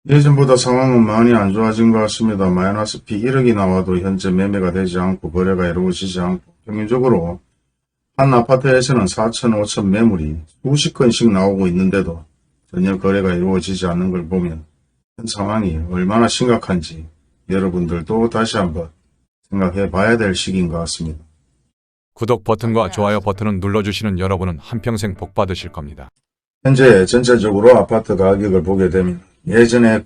예전보다 상황은 많이 안 좋아진 것 같습니다. 마이너스 P 1억이 나와도 현재 매매가 되지 않고 거래가 이루어지지 않고 평균적으로 한 아파트에서는 4천, 5천 매물이 수십 건씩 나오고 있는데도 전혀 거래가 이루어지지 않는 걸 보면 현 상황이 얼마나 심각한지 여러분들도 다시 한번 생각해 봐야 될 시기인 것 같습니다. 구독 버튼과 좋아요 버튼을 눌러주시는 여러분은 한평생 복 받으실 겁니다. 현재 전체적으로 아파트 가격을 보게 되면 예전에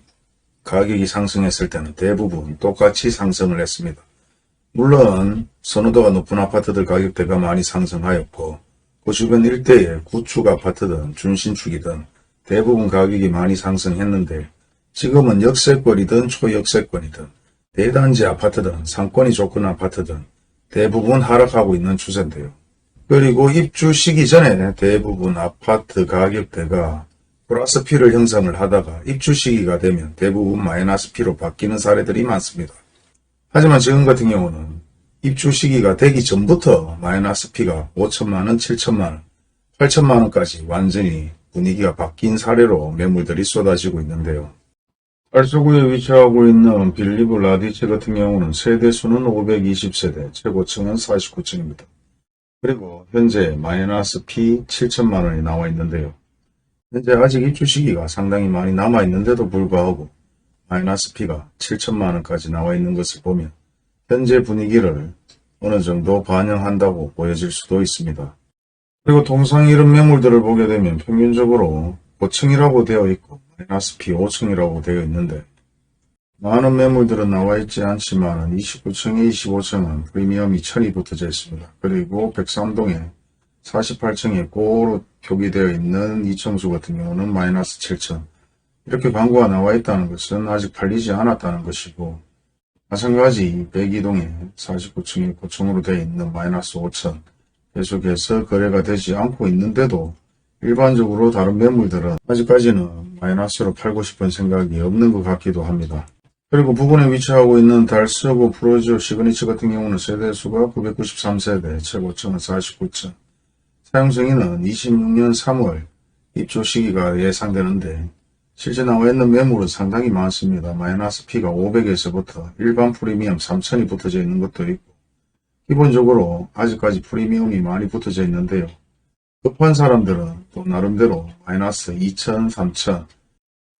가격이 상승했을 때는 대부분 똑같이 상승을 했습니다. 물론 선호도가 높은 아파트들 가격대가 많이 상승하였고 그 주변 일대의 구축 아파트든 준신축이든 대부분 가격이 많이 상승했는데 지금은 역세권이든 초역세권이든 대단지 아파트든 상권이 좋은 아파트든 대부분 하락하고 있는 추세인데요. 그리고 입주 시기 전에 대부분 아파트 가격대가 플러스 P를 형성을 하다가 입주 시기가 되면 대부분 마이너스 P로 바뀌는 사례들이 많습니다. 하지만 지금 같은 경우는 입주 시기가 되기 전부터 마이너스 P가 5천만원, 7천만원, 8천만원까지 완전히 분위기가 바뀐 사례로 매물들이 쏟아지고 있는데요. 알서구에 위치하고 있는 빌리브 라디체 같은 경우는 세대수는 520세대, 최고층은 49층입니다. 그리고 현재 마이너스 P 7천만원이 나와 있는데요. 현재 아직 입주 시기가 상당히 많이 남아 있는데도 불구하고 마이너스 P가 7천만원까지 나와 있는 것을 보면 현재 분위기를 어느 정도 반영한다고 보여질 수도 있습니다. 그리고 통상 이런 매물들을 보게 되면 평균적으로 고층이라고 되어 있고 마이너스 P 5층이라고 되어 있는데 많은 매물들은 나와 있지 않지만 29층에 25층은 프리미엄이 1000이 붙어져 있습니다. 그리고 103동에 48층에 고로 표기되어 있는 이층수 같은 경우는 마이너스 7000 이렇게 광고가 나와 있다는 것은 아직 팔리지 않았다는 것이고 마찬가지 102동에 49층이 고층으로 되어 있는 마이너스 5000 계속해서 거래가 되지 않고 있는데도 일반적으로 다른 매물들은 아직까지는 마이너스로 팔고 싶은 생각이 없는 것 같기도 합니다. 그리고 부근에 위치하고 있는 달서구 프로지오 시그니처 같은 경우는 세대수가 993세대, 최고층은 49층, 사용승인은 26년 3월 입주 시기가 예상되는데 실제 나와 있는 매물은 상당히 많습니다. 마이너스 P가 500에서부터 일반 프리미엄 3000이 붙어져 있는 것도 있고 기본적으로 아직까지 프리미엄이 많이 붙어져 있는데요. 급한 사람들은 또 나름대로 마이너스 2000, 3000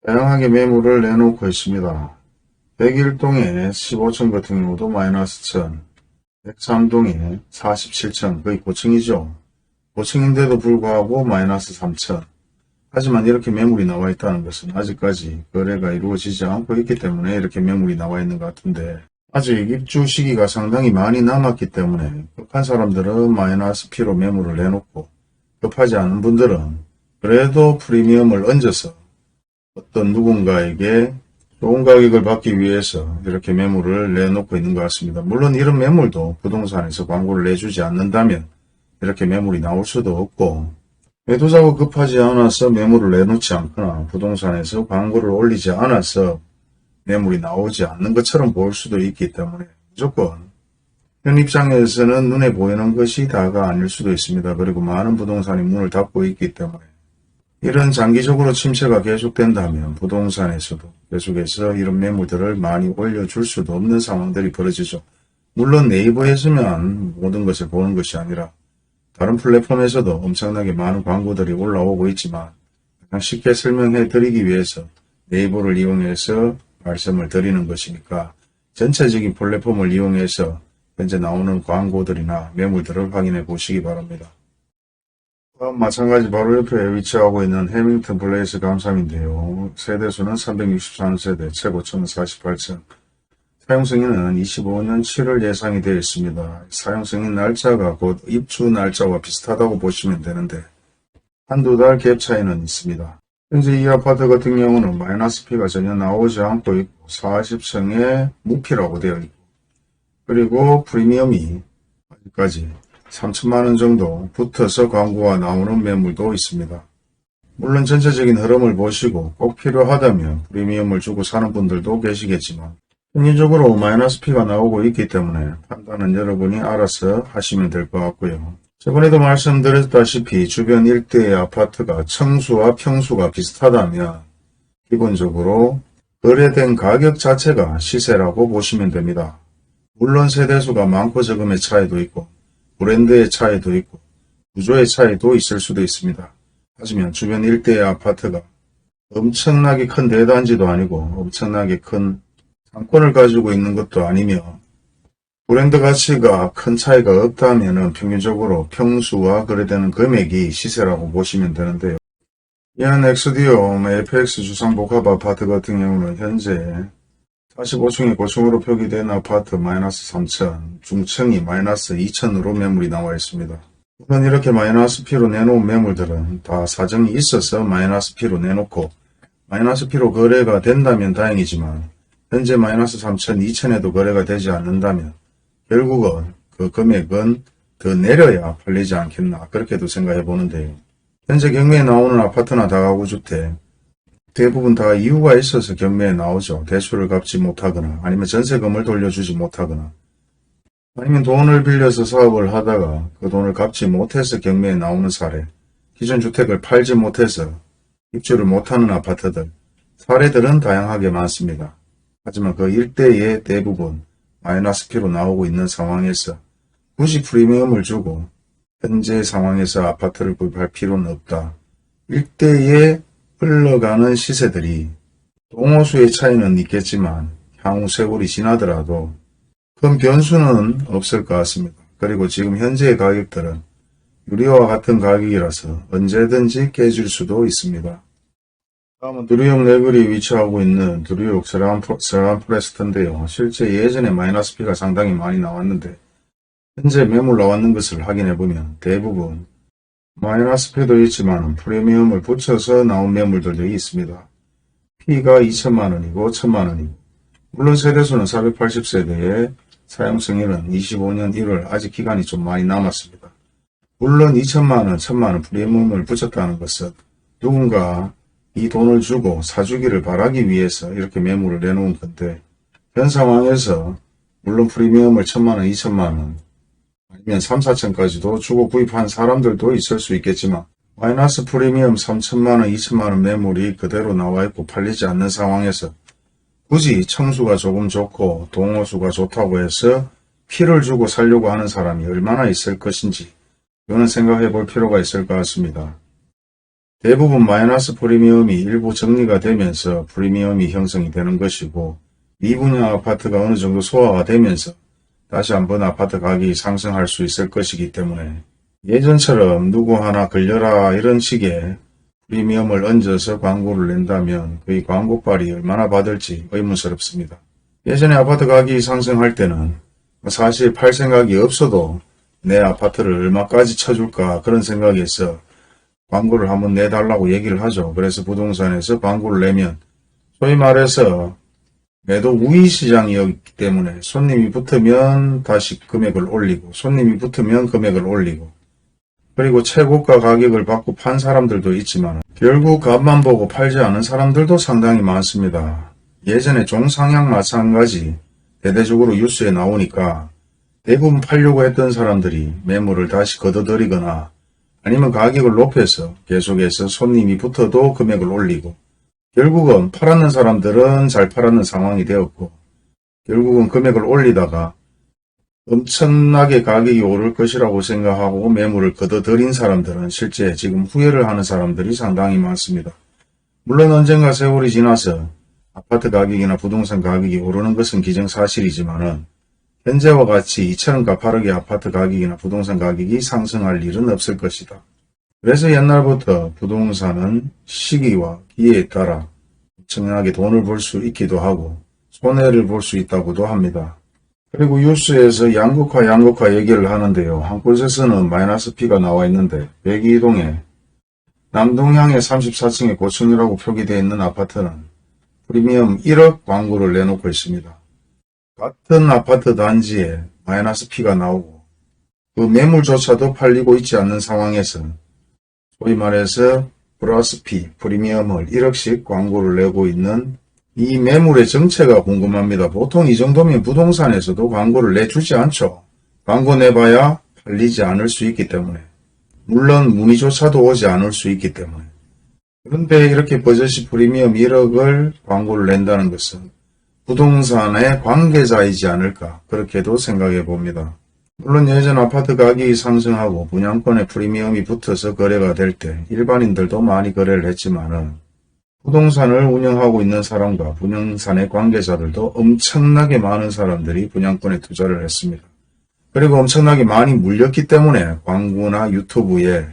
다양하게 매물을 내놓고 있습니다. 101동에 15층 같은 경우도 마이너스 1000, 103동에 47층 거의 고층이죠. 고층인데도 불구하고 마이너스 3000. 하지만 이렇게 매물이 나와 있다는 것은 아직까지 거래가 이루어지지 않고 있기 때문에 이렇게 매물이 나와 있는 것 같은데 아직 입주 시기가 상당히 많이 남았기 때문에 급한 사람들은 마이너스 P로 매물을 내놓고 급하지 않은 분들은 그래도 프리미엄을 얹어서 어떤 누군가에게 좋은 가격을 받기 위해서 이렇게 매물을 내놓고 있는 것 같습니다. 물론 이런 매물도 부동산에서 광고를 내주지 않는다면 이렇게 매물이 나올 수도 없고 매도자가 급하지 않아서 매물을 내놓지 않거나 부동산에서 광고를 올리지 않아서 매물이 나오지 않는 것처럼 보일 수도 있기 때문에 무조건 현 입장에서는 눈에 보이는 것이 다가 아닐 수도 있습니다. 그리고 많은 부동산이 문을 닫고 있기 때문에 이런 장기적으로 침체가 계속된다면 부동산에서도 계속해서 이런 매물들을 많이 올려줄 수도 없는 상황들이 벌어지죠. 물론 네이버에서만 모든 것을 보는 것이 아니라 다른 플랫폼에서도 엄청나게 많은 광고들이 올라오고 있지만 그냥 쉽게 설명해 드리기 위해서 네이버를 이용해서 말씀을 드리는 것이니까 전체적인 플랫폼을 이용해서 현재 나오는 광고들이나 매물들을 확인해 보시기 바랍니다. 마찬가지 바로 옆에 위치하고 있는 해밍턴 플레이스 감삼인데요. 세대수는 363세대, 최고층은 48층, 사용승인은 25년 7월 예상이 되어 있습니다. 사용승인 날짜가 곧 입주 날짜와 비슷하다고 보시면 되는데 한두 달 갭 차이는 있습니다. 현재 이 아파트 같은 경우는 마이너스 P가 전혀 나오지 않고 있고 40층에 무피라고 되어 있고 그리고 프리미엄이 아직까지 3천만원 정도 붙어서 광고가 나오는 매물도 있습니다. 물론 전체적인 흐름을 보시고 꼭 필요하다면 프리미엄을 주고 사는 분들도 계시겠지만 평균적으로 마이너스 P가 나오고 있기 때문에 판단은 여러분이 알아서 하시면 될 것 같고요. 저번에도 말씀드렸다시피 주변 일대의 아파트가 청수와 평수가 비슷하다면 기본적으로 거래된 가격 자체가 시세라고 보시면 됩니다. 물론 세대수가 많고 적음의 차이도 있고 브랜드의 차이도 있고 구조의 차이도 있을 수도 있습니다. 하지만 주변 일대의 아파트가 엄청나게 큰 대단지도 아니고 엄청나게 큰 상권을 가지고 있는 것도 아니며 브랜드 가치가 큰 차이가 없다면 평균적으로 평수와 거래되는 금액이 시세라고 보시면 되는데요. 이한 엑스디움 에이펙스 주상복합 아파트 같은 경우는 현재 45층이 고층으로 표기된 아파트 마이너스 3천, 중층이 마이너스 2천으로 매물이 나와 있습니다. 물론 이렇게 마이너스 P로 내놓은 매물들은 다 사정이 있어서 마이너스 P로 내놓고 마이너스 P로 거래가 된다면 다행이지만 현재 마이너스 3천, 2천에도 거래가 되지 않는다면 결국은 그 금액은 더 내려야 팔리지 않겠나 그렇게도 생각해 보는데요. 현재 경매에 나오는 아파트나 다가구주택 대부분 다 이유가 있어서 경매에 나오죠. 대출을 갚지 못하거나 아니면 전세금을 돌려주지 못하거나 아니면 돈을 빌려서 사업을 하다가 그 돈을 갚지 못해서 경매에 나오는 사례, 기존 주택을 팔지 못해서 입주를 못하는 아파트들, 사례들은 다양하게 많습니다. 하지만 그 일대의 대부분 마이너스 P로 나오고 있는 상황에서 굳이 프리미엄을 주고 현재 상황에서 아파트를 구입할 필요는 없다. 일대에 흘러가는 시세들이 동호수의 차이는 있겠지만 향후 세월이 지나더라도 큰 변수는 없을 것 같습니다. 그리고 지금 현재의 가격들은 유리와 같은 가격이라서 언제든지 깨질 수도 있습니다. 다음은 두류역 레벨이 위치하고 있는 두류역 세란포레스트인데요. 실제 예전에 마이너스 P가 상당히 많이 나왔는데 현재 매물 나왔는 것을 확인해보면 대부분 마이너스 P도 있지만 프리미엄을 붙여서 나온 매물들도 있습니다. P가 2천만원이고 1천만원이고 물론 세대수는 480세대에 사용승인은 25년 1월 아직 기간이 좀 많이 남았습니다. 물론 2천만원, 1천만원 프리미엄을 붙였다는 것은 누군가 이 돈을 주고 사주기를 바라기 위해서 이렇게 매물을 내놓은 건데 현 상황에서 물론 프리미엄을 1천만원, 2천만원 아니면 3, 4천까지도 주고 구입한 사람들도 있을 수 있겠지만 마이너스 프리미엄 3천만원, 2천만원 매물이 그대로 나와 있고 팔리지 않는 상황에서 굳이 청수가 조금 좋고 동호수가 좋다고 해서 피를 주고 살려고 하는 사람이 얼마나 있을 것인지 이거는 생각해 볼 필요가 있을 것 같습니다. 대부분 마이너스 프리미엄이 일부 정리가 되면서 프리미엄이 형성이 되는 것이고 미분양 아파트가 어느 정도 소화가 되면서 다시 한번 아파트 가격이 상승할 수 있을 것이기 때문에 예전처럼 누구 하나 걸려라 이런 식의 프리미엄을 얹어서 광고를 낸다면 그의 광고빨이 얼마나 받을지 의문스럽습니다. 예전에 아파트 가격이 상승할 때는 사실 팔 생각이 없어도 내 아파트를 얼마까지 쳐줄까 그런 생각에서 광고를 한번 내달라고 얘기를 하죠. 그래서 부동산에서 광고를 내면 소위 말해서 매도 우위 시장이었기 때문에 손님이 붙으면 다시 금액을 올리고 손님이 붙으면 금액을 올리고 그리고 최고가 가격을 받고 판 사람들도 있지만 결국 값만 보고 팔지 않은 사람들도 상당히 많습니다. 예전에 종상향 마찬가지 대대적으로 뉴스에 나오니까 대부분 팔려고 했던 사람들이 매물을 다시 걷어들이거나 아니면 가격을 높여서 계속해서 손님이 붙어도 금액을 올리고 결국은 팔았는 사람들은 잘 팔았는 상황이 되었고 결국은 금액을 올리다가 엄청나게 가격이 오를 것이라고 생각하고 매물을 걷어들인 사람들은 실제 지금 후회를 하는 사람들이 상당히 많습니다. 물론 언젠가 세월이 지나서 아파트 가격이나 부동산 가격이 오르는 것은 기정사실이지만은 현재와 같이 이처럼 가파르게 아파트 가격이나 부동산 가격이 상승할 일은 없을 것이다. 그래서 옛날부터 부동산은 시기와 기회에 따라 엄청나게 돈을 벌 수 있기도 하고 손해를 볼 수 있다고도 합니다. 그리고 뉴스에서 양극화 얘기를 하는데요. 한 곳에서는 마이너스 P가 나와 있는데 백이동에 남동향의 34층의 고층이라고 표기되어 있는 아파트는 프리미엄 1억 광고를 내놓고 있습니다. 같은 아파트 단지에 마이너스 P가 나오고 그 매물조차도 팔리고 있지 않는 상황에서 소위 말해서 플러스 P, 프리미엄을 1억씩 광고를 내고 있는 이 매물의 정체가 궁금합니다. 보통 이 정도면 부동산에서도 광고를 내주지 않죠. 광고 내봐야 팔리지 않을 수 있기 때문에 물론 문의조차도 오지 않을 수 있기 때문에 그런데 이렇게 버젓이 프리미엄 1억을 광고를 낸다는 것은 부동산의 관계자이지 않을까 그렇게도 생각해 봅니다. 물론 예전 아파트 가격이 상승하고 분양권에 프리미엄이 붙어서 거래가 될 때 일반인들도 많이 거래를 했지만은 부동산을 운영하고 있는 사람과 부동산의 관계자들도 엄청나게 많은 사람들이 분양권에 투자를 했습니다. 그리고 엄청나게 많이 물렸기 때문에 광고나 유튜브에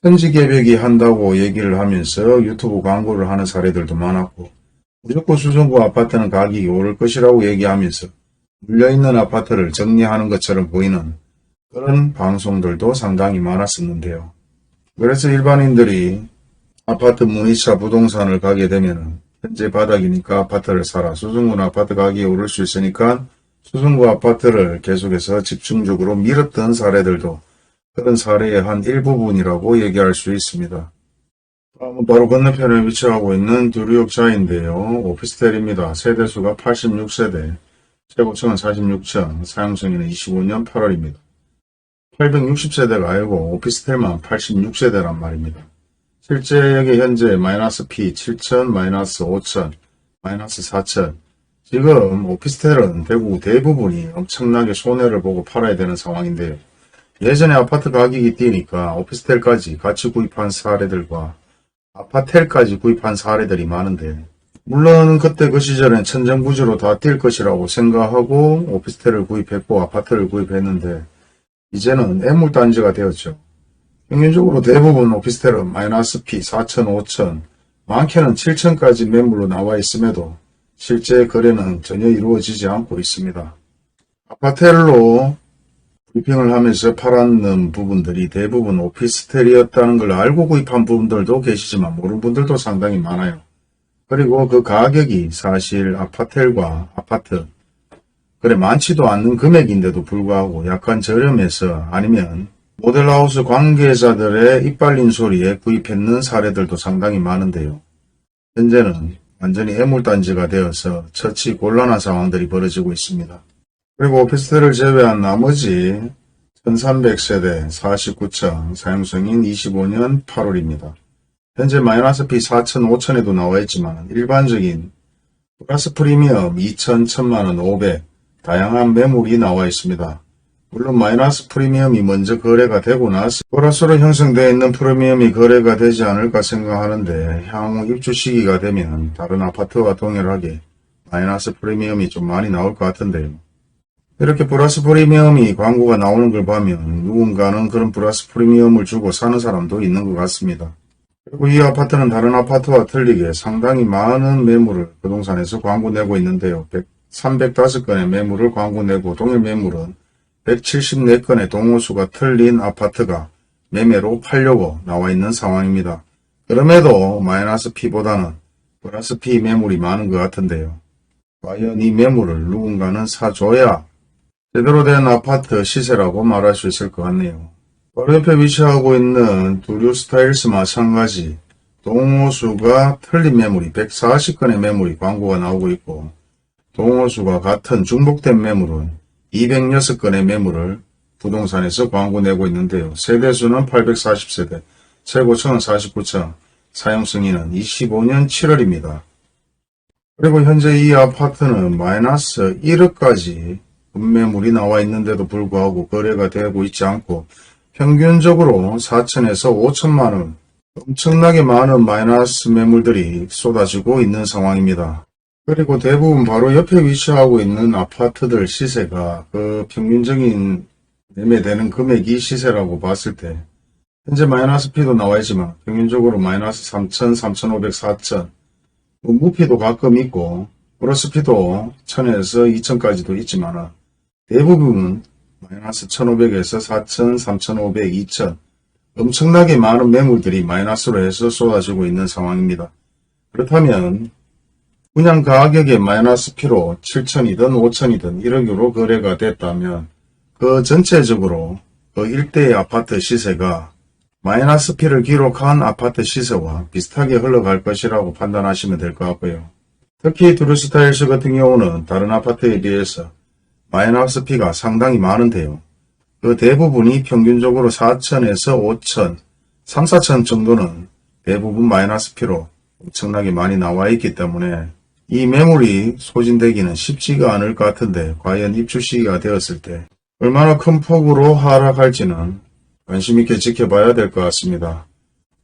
천지개벽이 한다고 얘기를 하면서 유튜브 광고를 하는 사례들도 많았고 무조건 수성구 아파트는 가격이 오를 것이라고 얘기하면서 물려있는 아파트를 정리하는 것처럼 보이는 그런 방송들도 상당히 많았었는데요. 그래서 일반인들이 아파트 문의차 부동산을 가게 되면 현재 바닥이니까 아파트를 사라. 수성구는 아파트 가격이 오를 수 있으니까 수성구 아파트를 계속해서 집중적으로 밀었던 사례들도 그런 사례의 한 일부분이라고 얘기할 수 있습니다. 바로 건너편에 위치하고 있는 두류역자인데요. 오피스텔입니다. 세대수가 86세대, 최고층은 46층, 사용승인은 25년 8월입니다. 860세대가 아니고 오피스텔만 86세대란 말입니다. 실제 여기 현재 마이너스 P 7천, 마이너스 5천, 마이너스 4천. 지금 오피스텔은 대부분이 엄청나게 손해를 보고 팔아야 되는 상황인데요. 예전에 아파트 가격이 뛰니까 오피스텔까지 같이 구입한 사례들과 아파텔까지 구입한 사례들이 많은데 물론 그때 그 시절엔 천정부지로 다 뛸 것이라고 생각하고 오피스텔을 구입했고 아파트를 구입했는데 이제는 애물단지가 되었죠. 평균적으로 대부분 오피스텔은 마이너스 P 4천, 5천, 많게는 7천까지 매물로 나와 있음에도 실제 거래는 전혀 이루어지지 않고 있습니다. 아파텔로 브리핑을 하면서 팔았는 부분들이 대부분 오피스텔이었다는 걸 알고 구입한 분들도 계시지만 모르는 분들도 상당히 많아요. 그리고 그 가격이 사실 아파텔과 아파트 그래 많지도 않는 금액인데도 불구하고 약간 저렴해서 아니면 모델하우스 관계자들의 이빨린 소리에 구입했는 사례들도 상당히 많은데요. 현재는 완전히 애물단지가 되어서 처치 곤란한 상황들이 벌어지고 있습니다. 그리고 오피스텔을 제외한 나머지 1300세대 49층 사용승인 25년 8월입니다. 현재 마이너스 P 4천, 5천에도 나와 있지만 일반적인 플러스 프리미엄 2천, 1000만원, 500 다양한 매물이 나와 있습니다. 물론 마이너스 프리미엄이 먼저 거래가 되고 나서 플러스로 형성되어 있는 프리미엄이 거래가 되지 않을까 생각하는데 향후 입주 시기가 되면 다른 아파트와 동일하게 마이너스 프리미엄이 좀 많이 나올 것 같은데요. 이렇게 플러스 프리미엄이 광고가 나오는 걸 보면 누군가는 그런 플러스 프리미엄을 주고 사는 사람도 있는 것 같습니다. 그리고 이 아파트는 다른 아파트와 틀리게 상당히 많은 매물을 부동산에서 광고 내고 있는데요. 305건의 매물을 광고 내고 동일 매물은 174건의 동호수가 틀린 아파트가 매매로 팔려고 나와 있는 상황입니다. 그럼에도 마이너스 P보다는 플러스 P 매물이 많은 것 같은데요. 과연 이 매물을 누군가는 사줘야 제대로 된 아파트 시세라고 말할 수 있을 것 같네요. 바로 옆에 위치하고 있는 두류스타일스 마찬가지 동호수가 틀린 매물이 140건의 매물이 광고가 나오고 있고 동호수가 같은 중복된 매물은 206건의 매물을 부동산에서 광고 내고 있는데요. 세대수는 840세대, 최고층은 49층, 사용승인은 25년 7월입니다. 그리고 현재 이 아파트는 마이너스 1억까지 급매물이 나와 있는데도 불구하고 거래가 되고 있지 않고 평균적으로 4천에서 5천만원 엄청나게 많은 마이너스 매물들이 쏟아지고 있는 상황입니다. 그리고 대부분 바로 옆에 위치하고 있는 아파트들 시세가 그 평균적인 매매되는 금액이 시세라고 봤을 때 현재 마이너스 P도 나와 있지만 평균적으로 마이너스 3천, 3,500, 4천 무피도 가끔 있고 플러스 P도 1000에서 2000까지도 있지만 대부분은 마이너스 1500에서 4000, 3500, 2000 엄청나게 많은 매물들이 마이너스로 해서 쏟아지고 있는 상황입니다. 그렇다면 분양 가격의 마이너스 P로 7천이든 5천이든 1억으로 거래가 됐다면 그 전체적으로 그 일대의 아파트 시세가 마이너스 P를 기록한 아파트 시세와 비슷하게 흘러갈 것이라고 판단하시면 될 것 같고요. 특히 두루스타일스 같은 경우는 다른 아파트에 비해서 마이너스 P가 상당히 많은데요. 그 대부분이 평균적으로 4천에서 5천, 3, 4천 정도는 대부분 마이너스 P로 엄청나게 많이 나와 있기 때문에 이 매물이 소진되기는 쉽지가 않을 것 같은데 과연 입주 시기가 되었을 때 얼마나 큰 폭으로 하락할지는 관심 있게 지켜봐야 될 것 같습니다.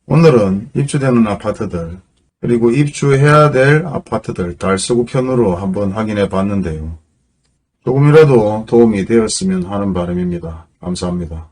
오늘은 입주되는 아파트들 그리고 입주해야 될 아파트들 달서구 편으로 한번 확인해 봤는데요. 조금이라도 도움이 되었으면 하는 바람입니다. 감사합니다.